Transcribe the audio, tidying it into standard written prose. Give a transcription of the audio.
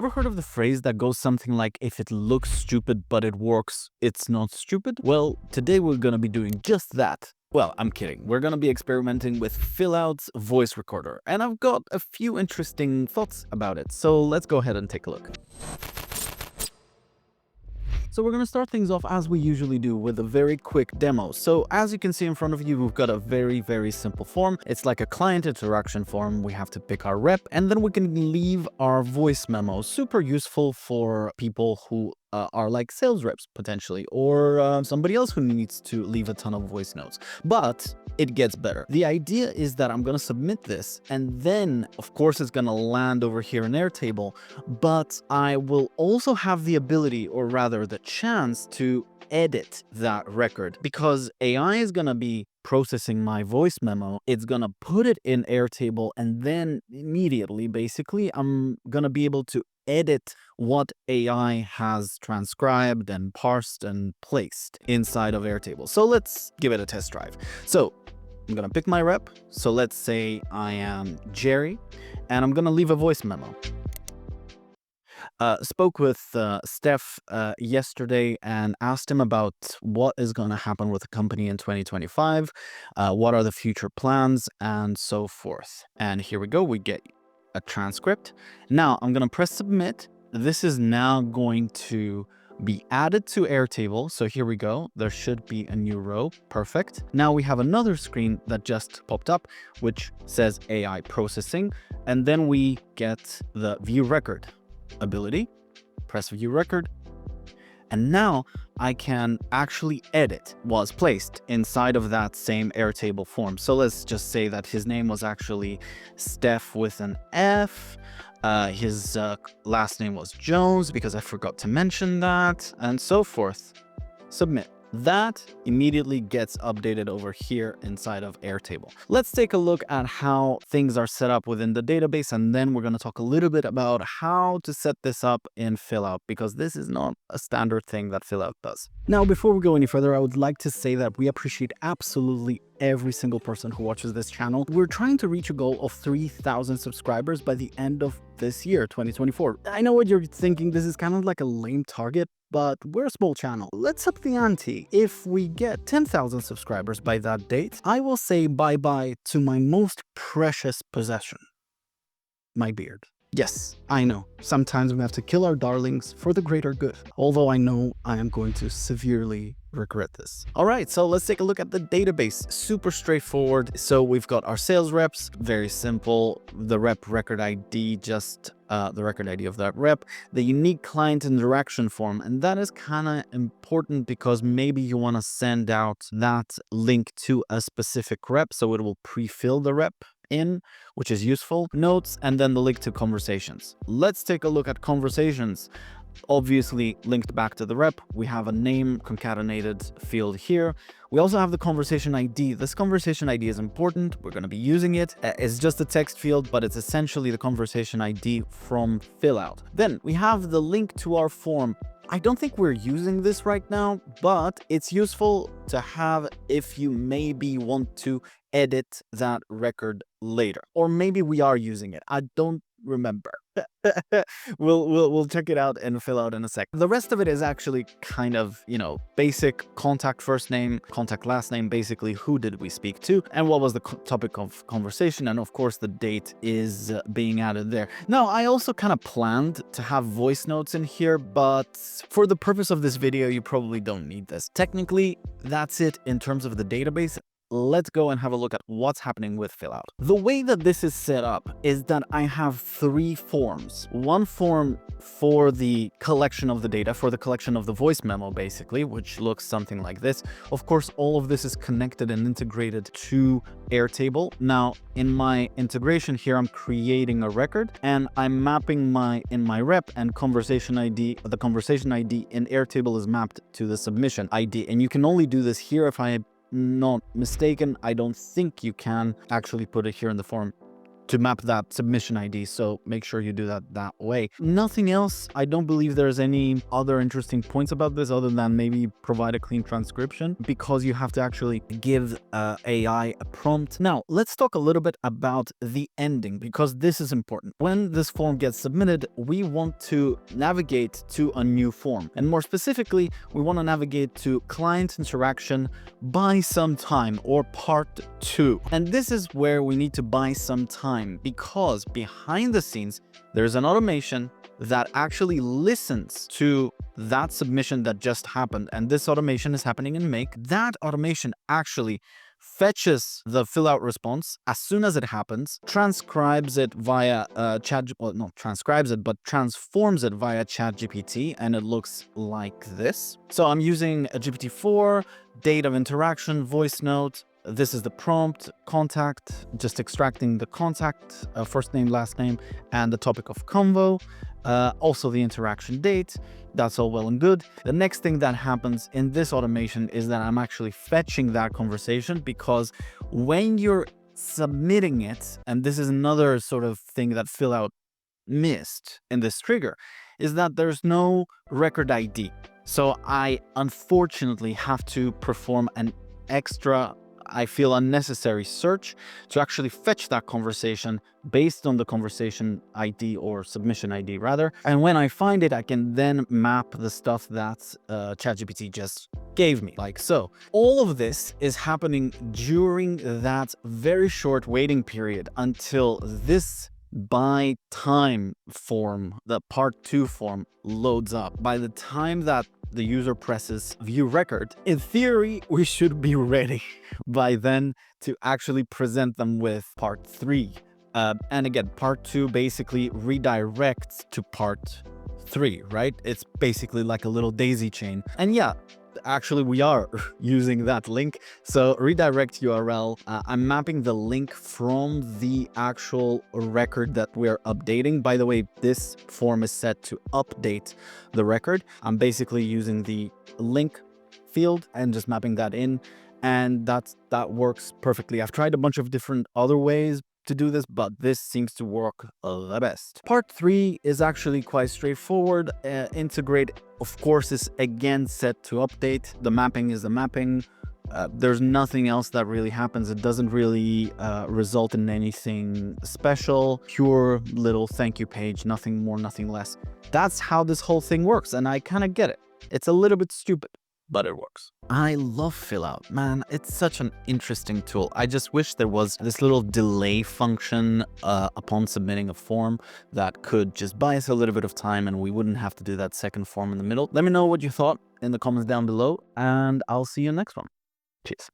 ever heard of the phrase that goes something like, if it looks stupid but it works, it's not stupid? Well, today we're gonna be doing just that. Well, I'm kidding. We're gonna be experimenting with Fillout's voice recorder, and I've got a few interesting thoughts about it, so let's go ahead and take a look. So we're going to start things off as we usually do with a very quick demo. So as you can see in front of you, we've got a very simple form. It's like a client interaction form. We have to pick our rep and then we can leave our voice memo. Super useful for people who are like sales reps potentially, or somebody else who needs to leave a ton of voice notes. But it gets better. The idea is that I'm going to submit this and then of course it's going to land over here in Airtable, but I will also have the ability, or rather the chance, to edit that record because AI is going to be processing my voice memo. It's going to put it in Airtable and then immediately, basically, I'm going to be able to edit what AI has transcribed and parsed and placed inside of Airtable. So let's give it a test drive. So I'm going to pick my rep. So let's say I am Jerry and I'm going to leave a voice memo. Spoke with Steph yesterday and asked him about what is going to happen with the company in 2025, what are the future plans, and so forth. And here we go. We get a transcript. Now I'm going to press submit. This is now going to be added to Airtable. So here we go. There should be a new row. Perfect. Now we have another screen that just popped up, which says AI processing. And then we get the view record ability. Press view record. And now I can actually edit was placed inside of that same Airtable form. So let's just say that his name was actually Steph with an F. His last name was Jones because I forgot to mention that, and so forth. Submit. That immediately gets updated over here inside of Airtable. Let's take a look at how things are set up within the database, and then we're going to talk a little bit about how to set this up in Fillout, because this is not a standard thing that Fillout does. Now, before we go any further, I would like to say that we appreciate absolutely every single person who watches this channel. We're trying to reach a goal of 3,000 subscribers by the end of this year, 2024. I know what you're thinking, this is kind of like a lame target, but we're a small channel. Let's up the ante. If we get 10,000 subscribers by that date, I will say bye-bye to my most precious possession, my beard. Yes, I know, sometimes we have to kill our darlings for the greater good, although I know I am going to severely regret this. All right, so let's take a look at the database. Super straightforward. So we've got our sales reps, very simple. The rep record ID, just the record ID of that rep, the unique client interaction form, and that is kind of important because maybe you want to send out that link to a specific rep, so it will pre-fill the rep in, which is useful. Notes, and then the link to conversations. Let's take a look at conversations. Obviously linked back to the rep, we have a name concatenated field here. We also have the conversation ID. This conversation ID is important. We're going to be using it. It's just a text field, but it's essentially the conversation ID from Fillout. Then we have the link to our form. I don't think we're using this right now, but it's useful to have if you maybe want to edit that record later, or maybe we are using it. I don't remember. We'll check it out and fill out in a sec. The rest of it is actually kind of, basic contact first name, contact last name, basically who did we speak to and what was the topic of conversation, and of course the date is being added there. Now, I also kind of planned to have voice notes in here, but for the purpose of this video, you probably don't need this. Technically, that's it in terms of the database. Let's go and have a look at what's happening with Fillout. The way that this is set up is that I have 3 forms. One form for the collection of the data, for the collection of the voice memo, basically, which looks something like this. Of course, all of this is connected and integrated to Airtable. Now, in my integration here, I'm creating a record and I'm mapping in my rep and conversation ID. The conversation ID in Airtable is mapped to the submission ID. And you can only do this here if I'm not mistaken. I don't think you can actually put it here in the form. to map that submission ID. So make sure you do that way. Nothing else. I don't believe there's any other interesting points about this other than maybe provide a clean transcription, because you have to actually give AI a prompt. Now, let's talk a little bit about the ending, because this is important. When this form gets submitted, we want to navigate to a new form. And more specifically, we want to navigate to client interaction buy some time, or part 2. And this is where we need to buy some time, because behind the scenes, there's an automation that actually listens to that submission that just happened. And this automation is happening in Make. That automation actually fetches the Fillout response as soon as it happens, transcribes it via transforms it via ChatGPT, and it looks like this. So I'm using a GPT-4, date of interaction, voice note. This is the prompt, contact, just extracting the contact, first name, last name, and the topic of convo. Also the interaction date. That's all well and good. The next thing that happens in this automation is that I'm actually fetching that conversation, because when you're submitting it, and this is another sort of thing that Fillout missed in this trigger, is that there's no record ID. So I unfortunately have to perform an extra, I feel, unnecessary search to actually fetch that conversation based on the conversation ID, or submission ID rather. And when I find it, I can then map the stuff that ChatGPT just gave me, like so. All of this is happening during that very short waiting period until this by time form, the part 2 form, loads up. By the time that the user presses view record, in theory, we should be ready by then to actually present them with part 3. And again, part 2 basically redirects to part 3, right? It's basically like a little daisy chain. And yeah, actually we are using that link. So redirect URL, I'm mapping the link from the actual record that we're updating. By the way, this form is set to update the record. I'm basically using the link field and just mapping that in, and that works perfectly. I've tried a bunch of different other ways to do this, but this seems to work the best. Part 3 is actually quite straightforward. Integrate, of course, is again set to update. The mapping is the mapping. There's nothing else that really happens. It doesn't really result in anything special. Pure little thank you page, nothing more, nothing less. That's how this whole thing works, and I kind of get it. It's a little bit stupid, but it works. I love Fillout, man. It's such an interesting tool. I just wish there was this little delay function upon submitting a form that could just buy us a little bit of time, and we wouldn't have to do that second form in the middle. Let me know what you thought in the comments down below, and I'll see you next one. Cheers.